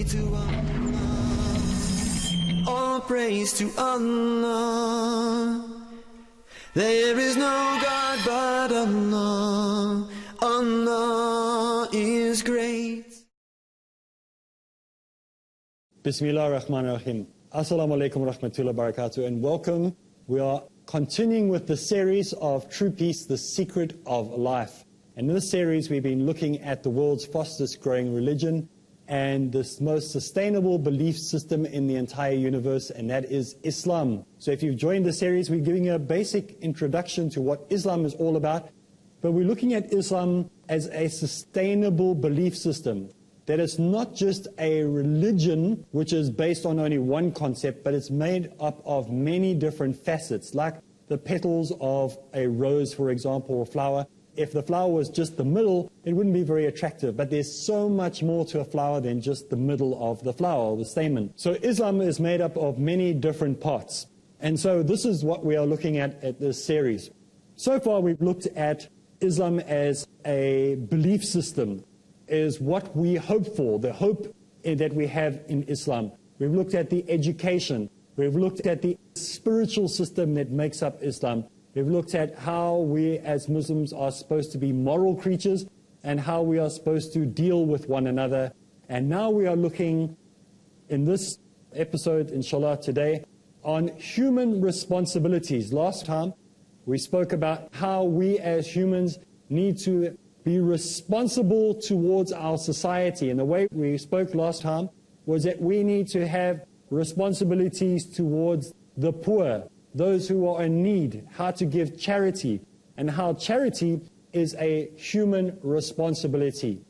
to Allah. All praise to Allah. There is no God but Allah. Allah is great. Bismillah ar-Rahman ar-Rahim. Assalamu alaikum wa rahmatullahi wa barakatuh, and welcome. We are continuing with the series of True Peace, the Secret of Life. And in this series, we've been looking at the world's fastest growing religion and the most sustainable belief system in the entire universe, and that is Islam. So if you've joined the series, we're giving you a basic introduction to what Islam is all about, but we're looking at Islam as a sustainable belief system. That it's not just a religion which is based on only one concept, but it's made up of many different facets, like the petals of a rose, for example, or flower. If the flower was just the middle, it wouldn't be very attractive, but there's so much more to a flower than just the middle of the flower, or the stamen. So Islam is made up of many different parts. And so this is what we are looking at this series. So far we've looked at Islam as a belief system, is what we hope for, the hope that we have in Islam. We've looked at the education. We've looked at the spiritual system that makes up Islam. We've looked at how we as Muslims are supposed to be moral creatures and how we are supposed to deal with one another. And now we are looking in this episode, inshallah, today, on human responsibilities. Last time, we spoke about how we as humans need to be responsible towards our society. And the way we spoke last time was that we need to have responsibilities towards the poor, those who are in need, how to give charity, and how charity is a human responsibility.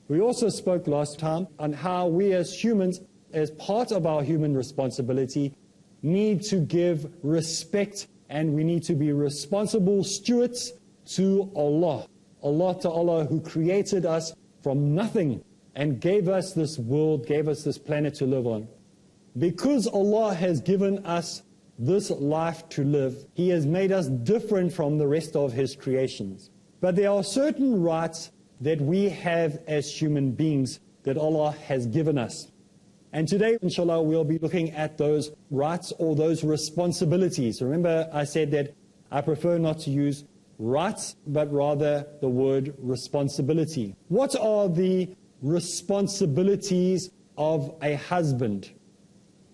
We also spoke last time on how we as humans, as part of our human responsibility, need to give respect, and we need to be responsible stewards to Allah. Allah Ta'ala, who created us from nothing and gave us this world, gave us this planet to live on. Because Allah has given us this life to live, He has made us different from the rest of His creations. But there are certain rights that we have as human beings that Allah has given us. And today, inshallah, we'll be looking at those rights or those responsibilities. Remember, I said that I prefer not to use rights, but rather the word responsibility. What are the responsibilities of a husband?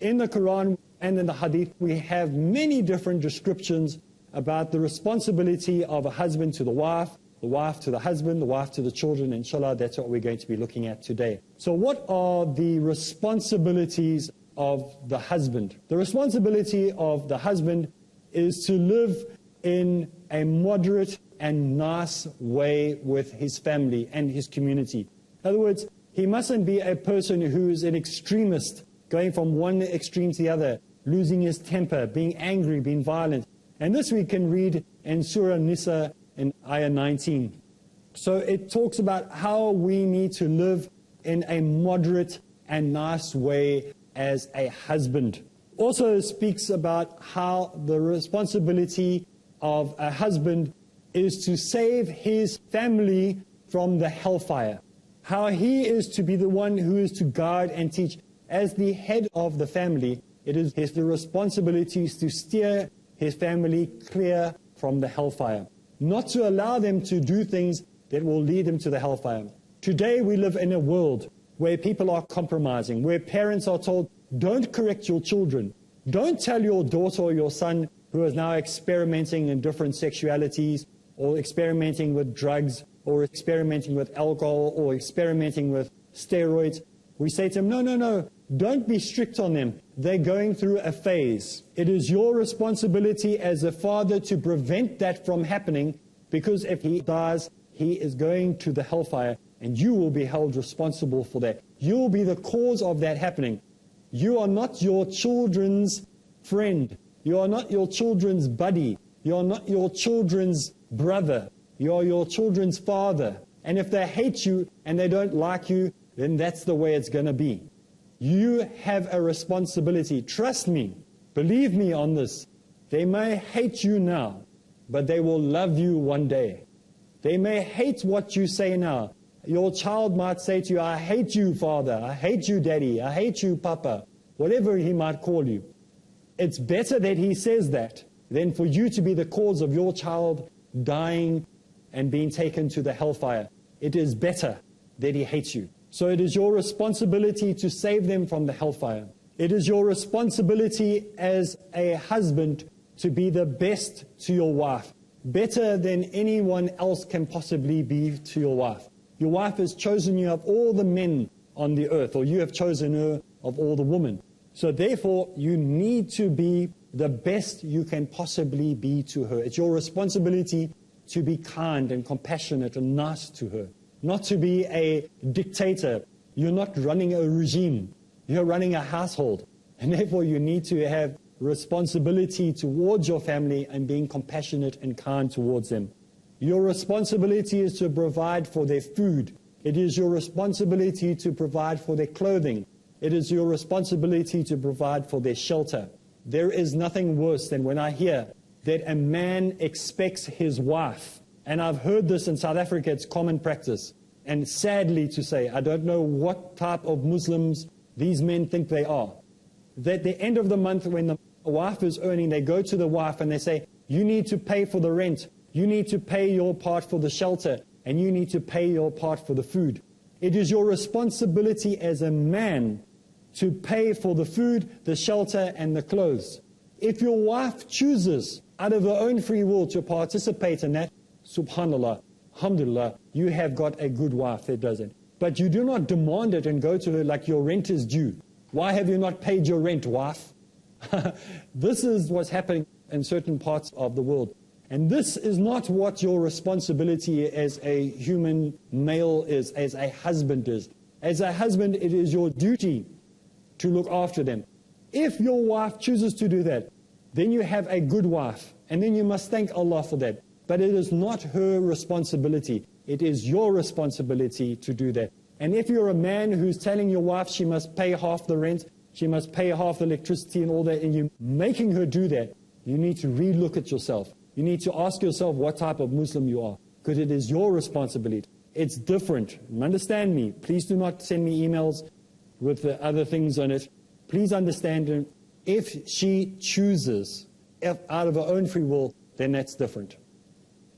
In the Quran and in the Hadith, we have many different descriptions about the responsibility of a husband to the wife to the husband, the wife to the children. Inshallah, that's what we're going to be looking at today. So what are the responsibilities of the husband? The responsibility of the husband is to live in a moderate and nice way with his family and his community. In other words, he mustn't be a person who is an extremist, going from one extreme to the other, losing his temper, being angry, being violent. And this we can read in Surah Nisa in Ayah 19. So it talks about how we need to live in a moderate and nice way as a husband. Also speaks about how the responsibility of a husband is to save his family from the hellfire. How he is to be the one who is to guide and teach. As the head of the family, it is his responsibilities to steer his family clear from the hellfire. Not to allow them to do things that will lead them to the hellfire. Today we live in a world where people are compromising, where parents are told, don't correct your children. Don't tell your daughter or your son who is now experimenting in different sexualities, or experimenting with drugs, or experimenting with alcohol, or experimenting with steroids. We say to him, no, don't be strict on them. They're going through a phase. It is your responsibility as a father to prevent that from happening, because if he dies, he is going to the hellfire, and you will be held responsible for that. You will be the cause of that happening. You are not your children's friend. You are not your children's buddy. You are not your children's brother. You are your children's father. And if they hate you and they don't like you, then that's the way it's going to be. You have a responsibility. Trust me. Believe me on this. They may hate you now, but they will love you one day. They may hate what you say now, Your child might say to you, I hate you, father, I hate you, daddy, I hate you, papa, whatever he might call you. It's better that he says that than for you to be the cause of your child dying and being taken to the hellfire. It is better that he hates you. So it is your responsibility to save them from the hellfire. It is your responsibility as a husband to be the best to your wife, better than anyone else can possibly be to your wife. Your wife has chosen you of all the men on the earth, or you have chosen her of all the women. So therefore, you need to be the best you can possibly be to her. It's your responsibility to be kind and compassionate and nice to her, not to be a dictator. You're not running a regime. You're running a household. And therefore, you need to have responsibility towards your family and being compassionate and kind towards them. Your responsibility is to provide for their food. It is your responsibility to provide for their clothing. It is your responsibility to provide for their shelter. There is nothing worse than when I hear that a man expects his wife, and I've heard this in South Africa, it's common practice, and sadly to say, I don't know what type of Muslims these men think they are, that at the end of the month when the wife is earning, they go to the wife and they say, you need to pay for the rent, you need to pay your part for the shelter, and you need to pay your part for the food. It is your responsibility as a man to pay for the food, the shelter, and the clothes. If your wife chooses out of her own free will to participate in that, subhanallah, alhamdulillah, you have got a good wife that does it. But you do not demand it and go to her like your rent is due. Why have you not paid your rent, wife? This is what's happening in certain parts of the world. And this is not what your responsibility as a human male is, as a husband is. As a husband, it is your duty to look after them. If your wife chooses to do that, then you have a good wife, and then you must thank Allah for that. But it is not her responsibility. It is your responsibility to do that. And if you're a man who's telling your wife she must pay half the rent, she must pay half the electricity and all that, and you're making her do that, you need to relook at yourself. You need to ask yourself what type of Muslim you are, because it is your responsibility. It's different. Understand me. Please do not send me emails with the other things on it. Please understand, if she chooses out of her own free will, then that's different.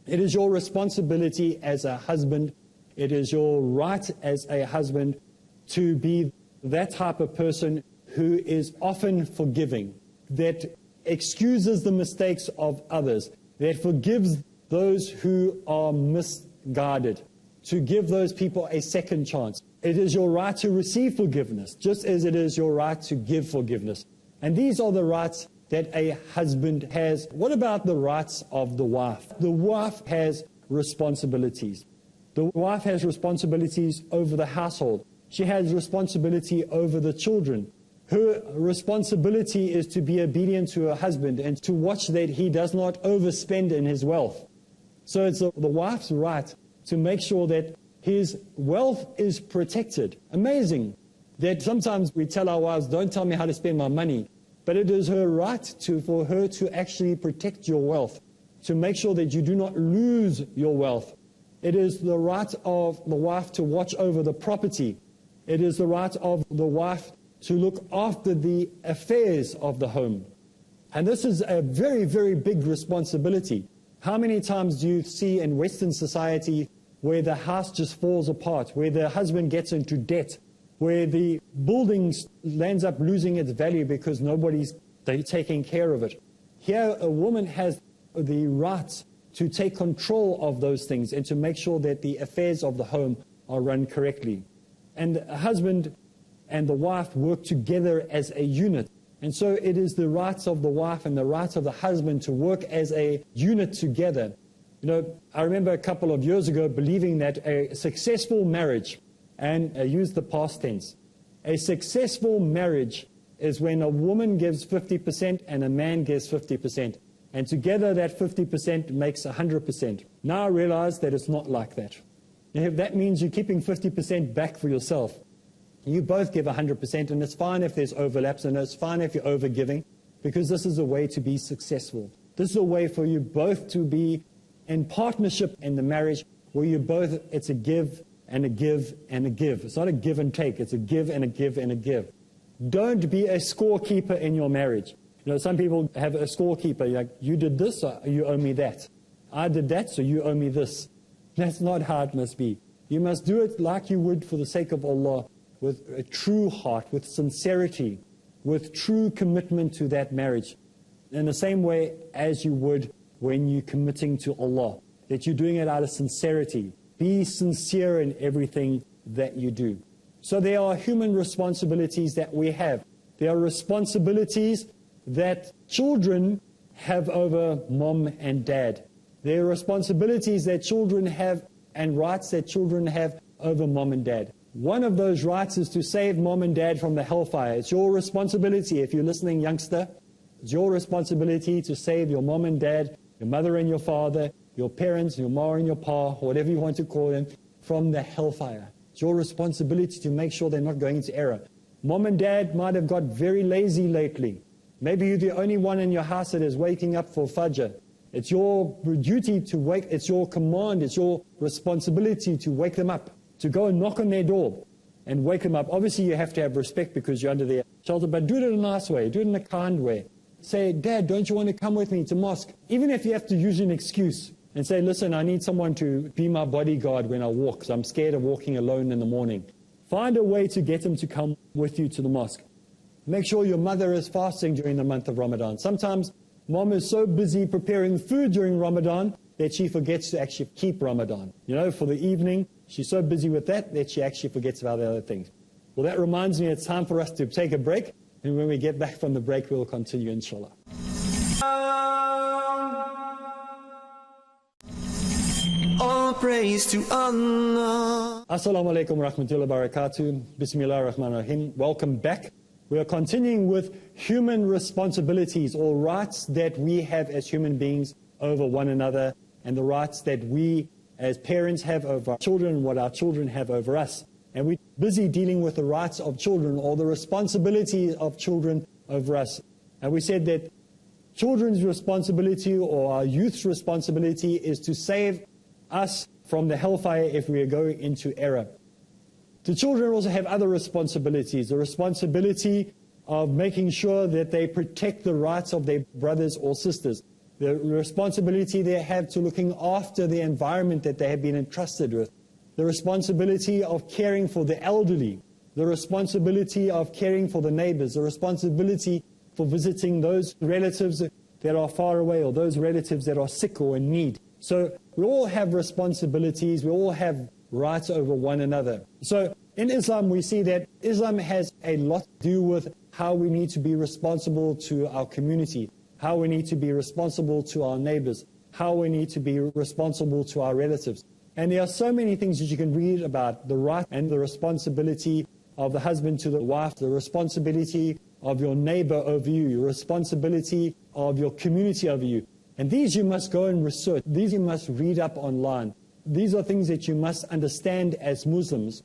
It is your responsibility as a husband, it is your right as a husband to be that type of person who is often forgiving, that excuses the mistakes of others, that forgives those who are misguided, to give those people a second chance. It is your right to receive forgiveness, just as it is your right to give forgiveness. And these are the rights that a husband has. What about the rights of the wife? The wife has responsibilities. The wife has responsibilities over the household. She has responsibility over the children. Her responsibility is to be obedient to her husband and to watch that he does not overspend in his wealth. So it's the wife's right to make sure that his wealth is protected. Amazing that sometimes we tell our wives, don't tell me how to spend my money. But it is her right for her to actually protect your wealth, to make sure that you do not lose your wealth. It is the right of the wife to watch over the property. It is the right of the wife to look after the affairs of the home. And this is a very, very big responsibility. How many times do you see in Western society where the house just falls apart, where the husband gets into debt, where the building ends up losing its value because nobody's taking care of it? Here, a woman has the right to take control of those things and to make sure that the affairs of the home are run correctly. And a husband and the wife work together as a unit. And so it is the rights of the wife and the rights of the husband to work as a unit together. You know, I remember a couple of years ago believing that a successful marriage, and I use the past tense, a successful marriage is when a woman gives 50% and a man gives 50%. And together that 50% makes 100%. Now I realize that it's not like that. If that means you're keeping 50% back for yourself, you both give 100%, and it's fine if there's overlaps, and it's fine if you're over-giving, because this is a way to be successful. This is a way for you both to be in partnership in the marriage, where you both, it's a give and a give and a give. It's not a give and take, it's a give and a give and a give. Don't be a scorekeeper in your marriage. You know, some people have a scorekeeper, like, you did this, so you owe me that. I did that, so you owe me this. That's not how it must be. You must do it like you would for the sake of Allah, with a true heart, with sincerity, with true commitment to that marriage. In the same way as you would when you're committing to Allah, that you're doing it out of sincerity. Be sincere in everything that you do. So there are human responsibilities that we have. There are responsibilities that children have over mom and dad. There are responsibilities that children have and rights that children have over mom and dad. One of those rights is to save mom and dad from the hellfire. It's your responsibility. If you're listening, youngster, it's your responsibility to save your mom and dad, your mother and your father, your parents, your ma and your pa, whatever you want to call them, from the hellfire. It's your responsibility to make sure they're not going into error. Mom and dad might have got very lazy lately. Maybe you're the only one in your house that is waking up for Fajr. It's your duty to wake, it's your command, it's your responsibility to wake them up, to go and knock on their door and wake them up. Obviously you have to have respect because you're under their shelter, but do it in a nice way, do it in a kind way. Say, Dad, don't you want to come with me to mosque? Even if you have to use an excuse and say, listen, I need someone to be my bodyguard when I walk because I'm scared of walking alone in the morning. Find a way to get them to come with you to the mosque. Make sure your mother is fasting during the month of Ramadan. Sometimes mom is so busy preparing food during Ramadan that she forgets to actually keep Ramadan. You know, for the evening, she's so busy with that she actually forgets about the other things. Well, that reminds me it's time for us to take a break. And when we get back from the break, we'll continue, inshallah. All praise to Allah. Assalamu alaikum wa rahmatullahi wa barakatuh. Bismillah ar-Rahman ar-Rahim. Welcome back. We are continuing with human responsibilities or rights that we have as human beings over one another and the rights that we as parents have over our children and what our children have over us. And we're busy dealing with the rights of children or the responsibility of children over us. And we said that children's responsibility or our youth's responsibility is to save us from the hellfire if we are going into error. The children also have other responsibilities, the responsibility of making sure that they protect the rights of their brothers or sisters, the responsibility they have to looking after the environment that they have been entrusted with, the responsibility of caring for the elderly, the responsibility of caring for the neighbors, the responsibility for visiting those relatives that are far away or those relatives that are sick or in need. So we all have responsibilities, we all have rights over one another. So in Islam we see that Islam has a lot to do with how we need to be responsible to our community, how we need to be responsible to our neighbors, how we need to be responsible to our relatives. And there are so many things that you can read about the right and the responsibility of the husband to the wife, the responsibility of your neighbor over you, your responsibility of your community over you. And these you must go and research. These you must read up online. These are things that you must understand as Muslims.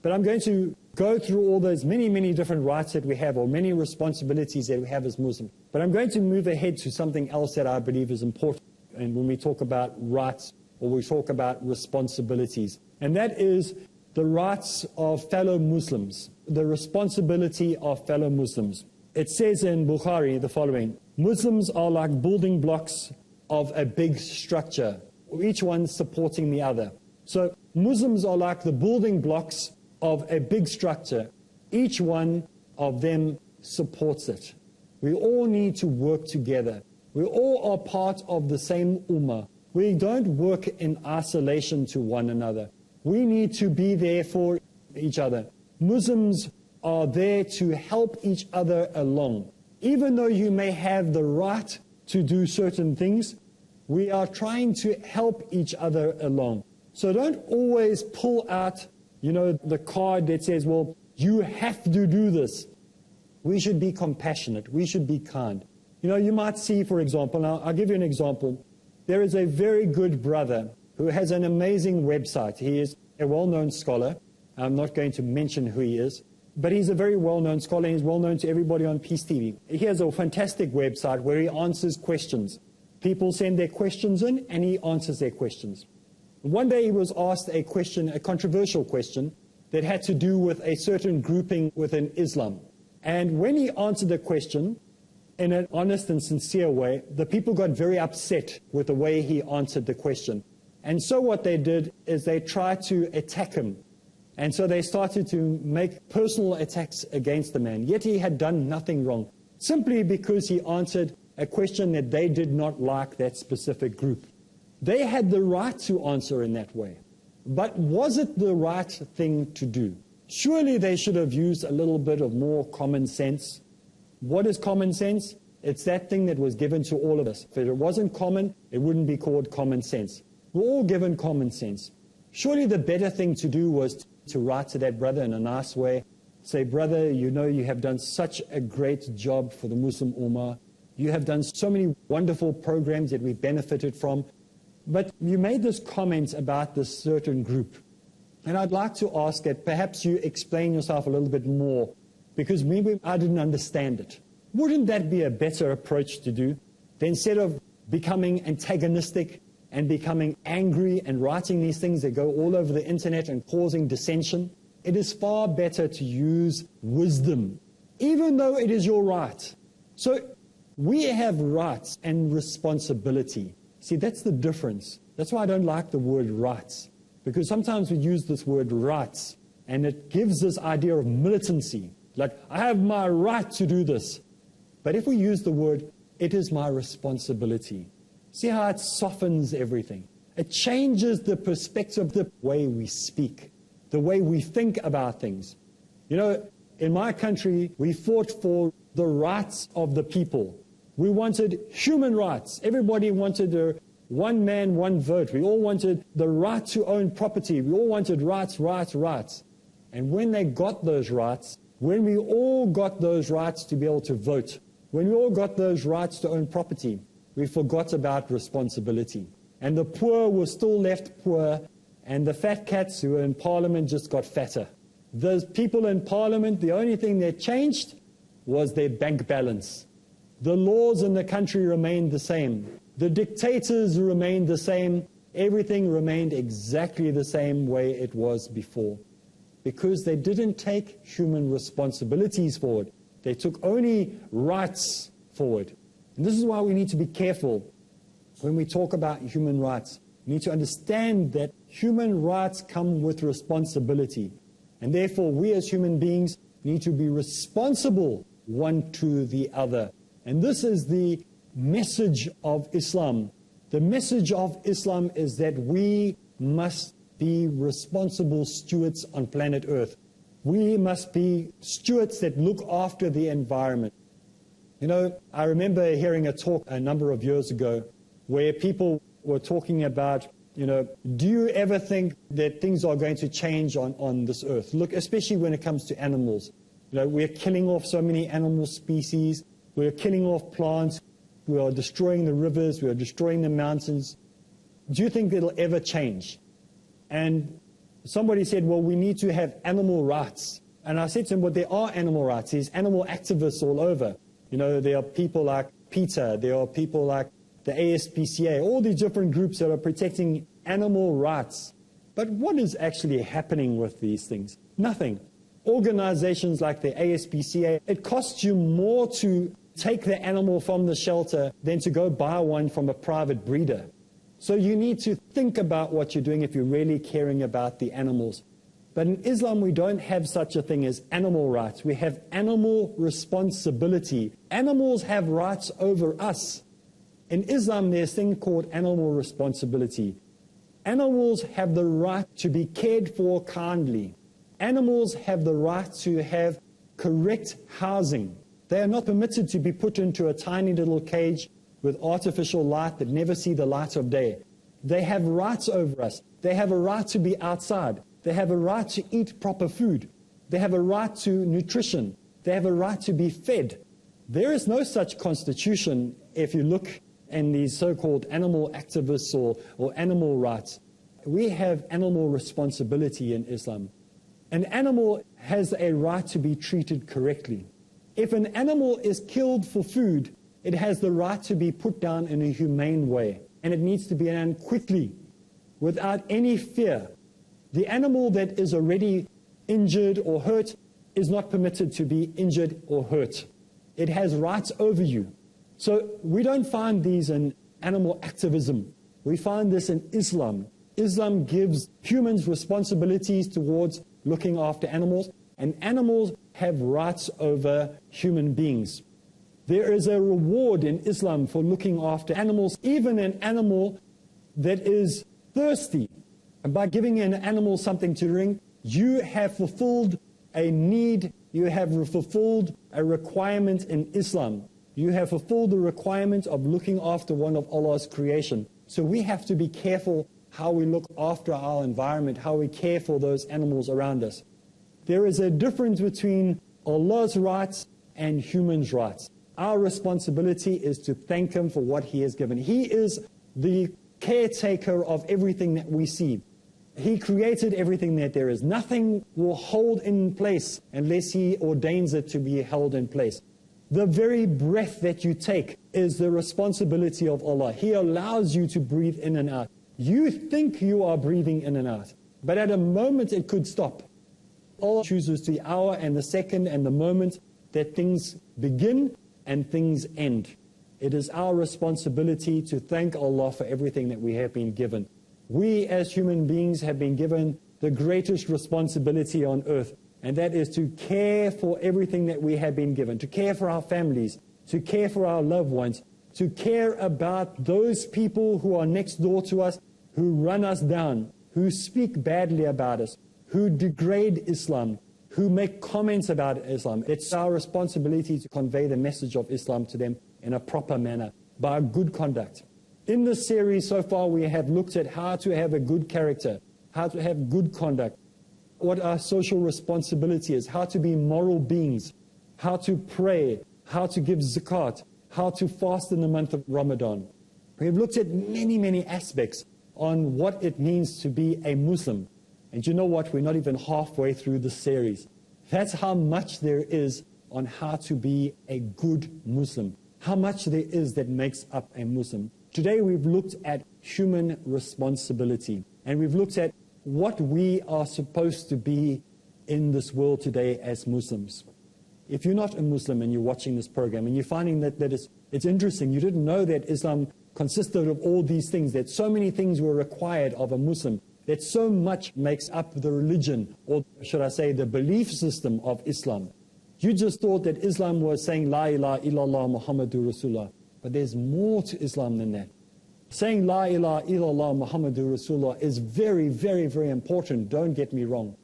But I'm going to go through all those many different rights that we have or many responsibilities that we have as Muslims. But I'm going to move ahead to something else that I believe is important. And when we talk about rights or we talk about responsibilities, and that is the rights of fellow Muslims, the responsibility of fellow Muslims. It says in Bukhari the following: Muslims are like building blocks of a big structure, each one supporting the other. So Muslims are like the building blocks of a big structure. Each one of them supports it. We all need to work together. We all are part of the same ummah. We don't work in isolation to one another. We need to be there for each other. Muslims are there to help each other along. Even though you may have the right to do certain things, we are trying to help each other along. So don't always pull out, the card that says, well, you have to do this. We should be compassionate. We should be kind. You might see, for example, now I'll give you an example. There is a very good brother who has an amazing website. He is a well-known scholar. I'm not going to mention who he is, but he's a very well-known scholar. He's well-known to everybody on Peace TV. He has a fantastic website where he answers questions. People send their questions in and he answers their questions. One day he was asked a question, a controversial question, that had to do with a certain grouping within Islam. And when he answered the question in an honest and sincere way, the people got very upset with the way he answered the question. And so what they did is they tried to attack him. And so they started to make personal attacks against the man. Yet he had done nothing wrong, simply because he answered a question that they did not like that specific group. They had the right to answer in that way. But was it the right thing to do? Surely they should have used a little bit of more common sense. What is common sense? It's that thing that was given to all of us. If it wasn't common, it wouldn't be called common sense. We're all given common sense. Surely the better thing to do was to write to that brother in a nice way. Say, brother, you know you have done such a great job for the Muslim Ummah. You have done so many wonderful programs that we benefited from. But you made this comment about this certain group. And I'd like to ask that perhaps you explain yourself a little bit more, because maybe I didn't understand it. Wouldn't that be a better approach to do? Then instead of becoming antagonistic and becoming angry and writing these things that go all over the internet and causing dissension, it is far better to use wisdom, even though it is your right. So we have rights and responsibility. See, that's the difference. That's why I don't like the word rights, because sometimes we use this word rights, and it gives this idea of militancy, like, I have my right to do this. But if we use the word, it is my responsibility, see how it softens everything. It changes the perspective, the way we speak, the way we think about things. You know, in my country, we fought for the rights of the people. We wanted human rights. Everybody wanted a one man, one vote. We all wanted the right to own property. We all wanted rights, rights, rights. And when they got those rights, when we all got those rights to be able to vote, when we all got those rights to own property, we forgot about responsibility. And the poor were still left poor, and the fat cats who were in Parliament just got fatter. Those people in Parliament, the only thing that changed was their bank balance. The laws in the country remained the same. The dictators remained the same. Everything remained exactly the same way it was before, because they didn't take human responsibilities forward. They took only rights forward. And this is why we need to be careful when we talk about human rights. We need to understand that human rights come with responsibility. And therefore, we as human beings need to be responsible one to the other. And this is the message of Islam. The message of Islam is that we must be responsible stewards on planet Earth. We must be stewards that look after the environment. You know, I remember hearing a talk a number of years ago where people were talking about, you know, do you ever think that things are going to change on this earth? Look, especially when it comes to animals. You know, we're killing off so many animal species. We're killing off plants. We are destroying the rivers. We are destroying the mountains. Do you think it'll ever change? And somebody said, well, we need to have animal rights. And I said to him, well, there are animal rights. There's animal activists all over. You know, there are people like PETA. There are people like the ASPCA, all these different groups that are protecting animal rights. But what is actually happening with these things? Nothing. Organizations like the ASPCA, it costs you more to take the animal from the shelter than to go buy one from a private breeder. So you need to think about what you're doing if you're really caring about the animals. But in Islam, we don't have such a thing as animal rights. We have animal responsibility. Animals have rights over us. In Islam, there's a thing called animal responsibility. Animals have the right to be cared for kindly. Animals have the right to have correct housing. They are not permitted to be put into a tiny little cage with artificial light that never see the light of day. They have rights over us. They have a right to be outside. They have a right to eat proper food. They have a right to nutrition. They have a right to be fed. There is no such constitution if you look in these so-called animal activists or animal rights. We have animal responsibility in Islam. An animal has a right to be treated correctly. If an animal is killed for food, it has the right to be put down in a humane way, and it needs to be done quickly. without any fear. The animal that is already injured or hurt is not permitted to be injured or hurt. It has rights over you. So we don't find these in animal activism. We find this in Islam. Islam gives humans responsibilities towards looking after animals, and animals have rights over human beings. There is a reward in Islam for looking after animals, even an animal that is thirsty. And by giving an animal something to drink, you have fulfilled a need, you have fulfilled a requirement in Islam. You have fulfilled the requirement of looking after one of Allah's creation. So we have to be careful how we look after our environment, how we care for those animals around us. There is a difference between Allah's rights and humans' rights. Our responsibility is to thank Him for what He has given. He is the caretaker of everything that we see. He created everything that there is. Nothing will hold in place unless He ordains it to be held in place. The very breath that you take is the responsibility of Allah. He allows you to breathe in and out. You think you are breathing in and out, but at a moment it could stop. Allah chooses the hour and the second and the moment that things begin and things end. It is our responsibility to thank Allah for everything that we have been given. We as human beings have been given the greatest responsibility on earth, and that is to care for everything that we have been given, to care for our families, to care for our loved ones, to care about those people who are next door to us, who run us down, who speak badly about us, who degrade Islam, who make comments about Islam. It's our responsibility to convey the message of Islam to them in a proper manner, by good conduct. In this series so far, we have looked at how to have a good character, how to have good conduct, what our social responsibility is, how to be moral beings, how to pray, how to give zakat, how to fast in the month of Ramadan. We've looked at many, many aspects on what it means to be a Muslim. And you know what? We're not even halfway through the series. That's how much there is on how to be a good Muslim, how much there is that makes up a Muslim. Today we've looked at human responsibility, and we've looked at what we are supposed to be in this world today as Muslims. If you're not a Muslim and you're watching this program and you're finding that it's interesting, you didn't know that Islam consisted of all these things, that so many things were required of a Muslim, that so much makes up the religion, or should I say the belief system of Islam. You just thought that Islam was saying La ilaha illallah Muhammadur Rasulullah. But there's more to Islam than that. Saying La ilaha illallah Muhammadur Rasulullah is very, very, very important, don't get me wrong.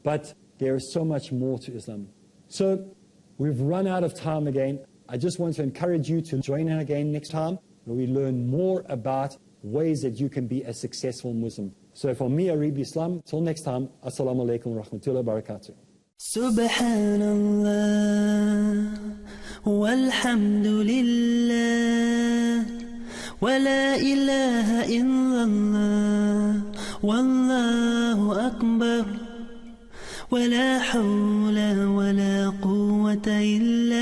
But there is so much more to Islam. So we've run out of time again. I just want to encourage you to join in again next time, where we learn more about ways that you can be a successful Muslim. So from me, Areeb Islam, till next time, Assalamu alaikum wa rahmatullahi wa barakatuh. Subhanallah walhamdulillah wa la ilaha illallah wallahu akbar wa la hawla wa la quwwata illa